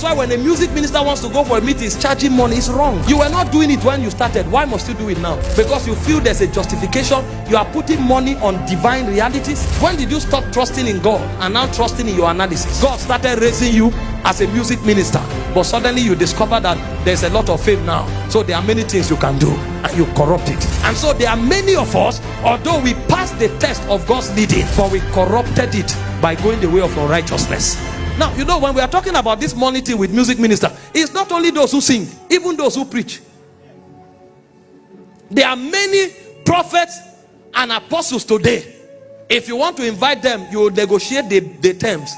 That's why when a music minister wants to go for a meeting, he's charging money. It's wrong. You were not doing it when you started. Why must you do it now? Because you feel there's a justification. You are putting money on divine realities. When did you stop trusting in God and now trusting in your analysis? God started raising you as a music minister, but suddenly you discover that there's a lot of fame now. So there are many things you can do, and you corrupt it. And so there are many of us, although we passed the test of God's leading, but we corrupted it by going the way of unrighteousness. Now, you know, when we are talking about this money thing with music minister, it's not only those who sing, even those who preach. There are many prophets and apostles today. If you want to invite them, you will negotiate the terms.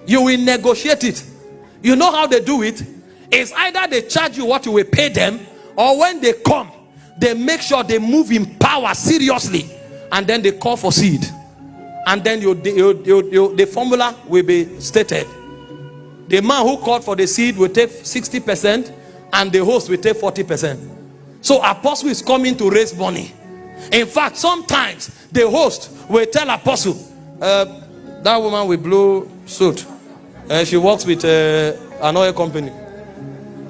You will negotiate it. You know how they do it? It's either they charge you what you will pay them, or when they come, they make sure they move in power seriously, and then they call for seed. And then the formula will be stated. The man who called for the seed will take 60%, and the host will take 40%. So apostle is coming to raise money. In fact, sometimes the host will tell apostle, that woman with blue suit, she works with another company.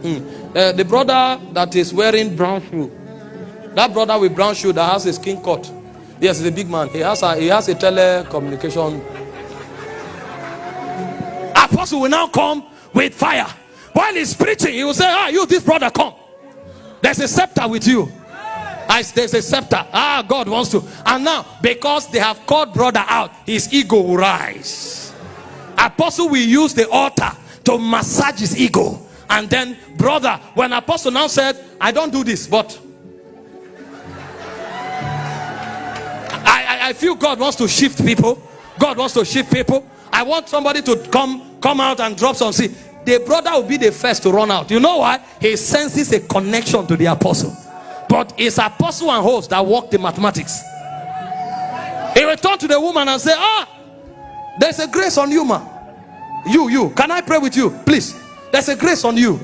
The brother that is wearing brown shoe, that brother with brown shoe that has a skin cut, yes, he's a big man. He has a telecommunication. Apostle will now come with fire. While he's preaching, he will say, you, this brother, come. There's a scepter with you. There's a scepter. God wants to. And now, because they have called brother out, his ego will rise. Apostle will use the altar to massage his ego. And then, brother, when apostle now said, I don't do this, but I feel God wants to shift people. God wants to shift people. I want somebody to come out and drop some seed. The brother will be the first to run out. You know why? He senses a connection to the apostle. But it's apostle and host that work the mathematics. He will turn to the woman and say, there's a grace on you, ma. You. Can I pray with you? Please. There's a grace on you.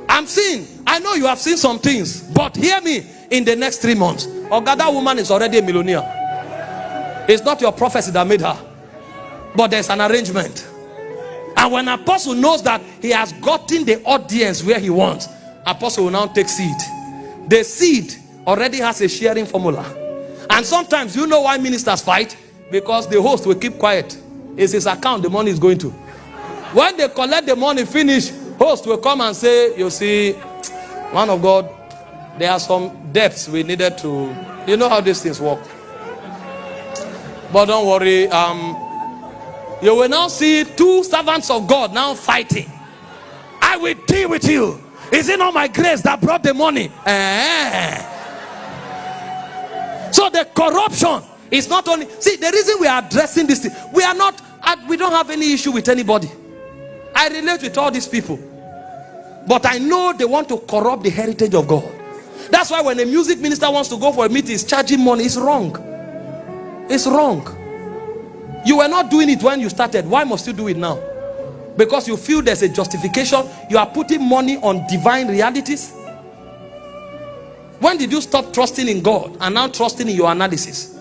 I know you have seen some things, but hear me, in the next 3 months, that woman is already a millionaire. It's not your prophecy that made her, but there's an arrangement. And when apostle knows that he has gotten the audience where he wants, apostle will now take seed. The seed already has a sharing formula. And sometimes, you know why ministers fight? Because the host will keep quiet. It's his account the money is going to. When they collect the money finish, host will come and say, you see, man of God, there are some debts we needed to, you know how these things work. But don't worry, you will now see 2 servants of God now fighting. I will deal with you. Is it not my grace that brought the money? So the corruption is not only, see, the reason we are addressing this thing, we don't have any issue with anybody. I relate with all these people, but I know they want to corrupt the heritage of God. That's why when a music minister wants to go for a meeting, he's charging money. It's wrong. It's wrong. You were not doing it when you started. Why must you do it now? Because you feel there's a justification. You are putting money on divine realities. When did you stop trusting in God and now trusting in your analysis?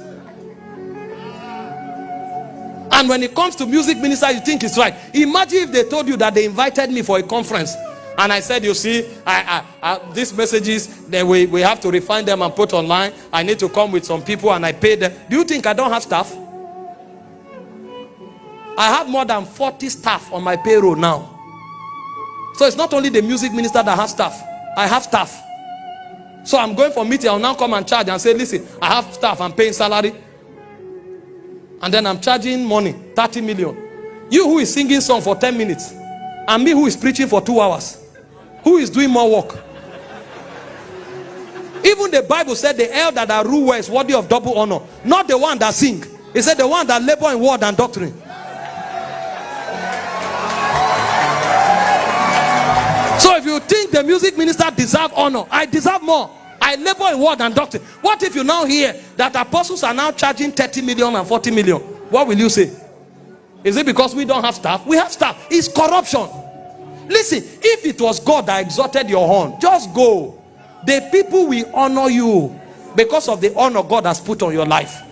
And when it comes to music minister, you think it's right. Imagine if they told you that they invited me for a conference, and I said, you see, these messages, we have to refine them and put online. I need to come with some people and I pay them. Do you think I don't have staff? I have more than 40 staff on my payroll now. So it's not only the music minister that has staff. I have staff. So I'm going for meeting. I'll now come and charge and say, listen, I have staff. I'm paying salary. And then I'm charging money, 30 million. You who is singing song for 10 minutes. And me who is preaching for 2 hours. Who is doing more work? Even the Bible said the elder that rule well is worthy of double honor. Not the one that sing. It said the one that labor in word and doctrine. So if you think the music minister deserve honor, I deserve more. I labor in word and doctrine. What if you now hear that apostles are now charging 30 million and 40 million? What will you say? Is it because we don't have staff? We have staff. It's corruption. Listen, if it was God that exalted your horn, just go. The people will honor you because of the honor God has put on your life.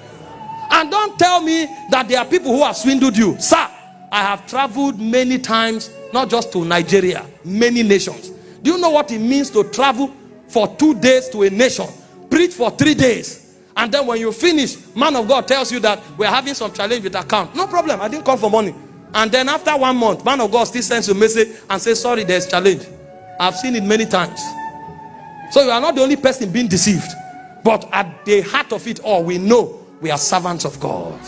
And don't tell me that there are people who have swindled you. Sir, I have traveled many times, not just to Nigeria, many nations. Do you know what it means to travel for 2 days to a nation, preach for 3 days, and then when you finish, man of God tells you that we're having some challenge with account? No problem, I didn't come for money. And then after 1 month, man of God still sends you a message and says, sorry, there's challenge. I've seen it many times. So you are not the only person being deceived, but at the heart of it all, we know we are servants of God.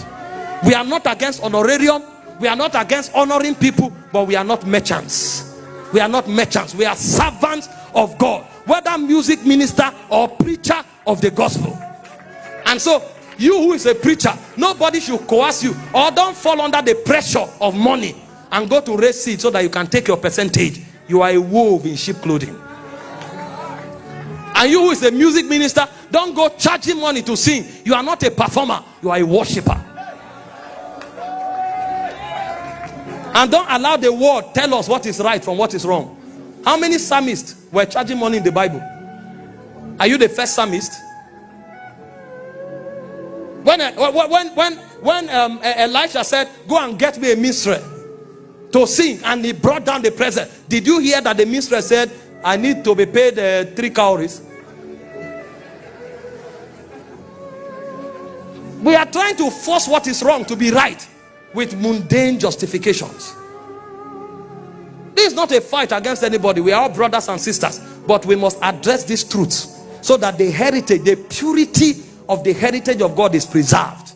We are not against honorarium, we are not against honoring people, but we are not merchants. We are not merchants, we are servants of God, whether music minister or preacher of the gospel. And so you who is a preacher, nobody should coerce you, or don't fall under the pressure of money and go to raise seed so that you can take your percentage. You are a wolf in sheep clothing. And you who is a music minister, don't go charging money to sing. You are not a performer, you are a worshiper. And don't allow the world tell us what is right from what is wrong. How many psalmists were charging money in the Bible? Are you the first psalmist? When Elisha said, go and get me a minstrel to sing, and he brought down the present, did you hear that the minstrel said, I need to be paid 3 cowries? We are trying to force what is wrong to be right with mundane justifications. This is not a fight against anybody. We are all brothers and sisters, but we must address these truths so that the heritage, the purity of the heritage of God is preserved.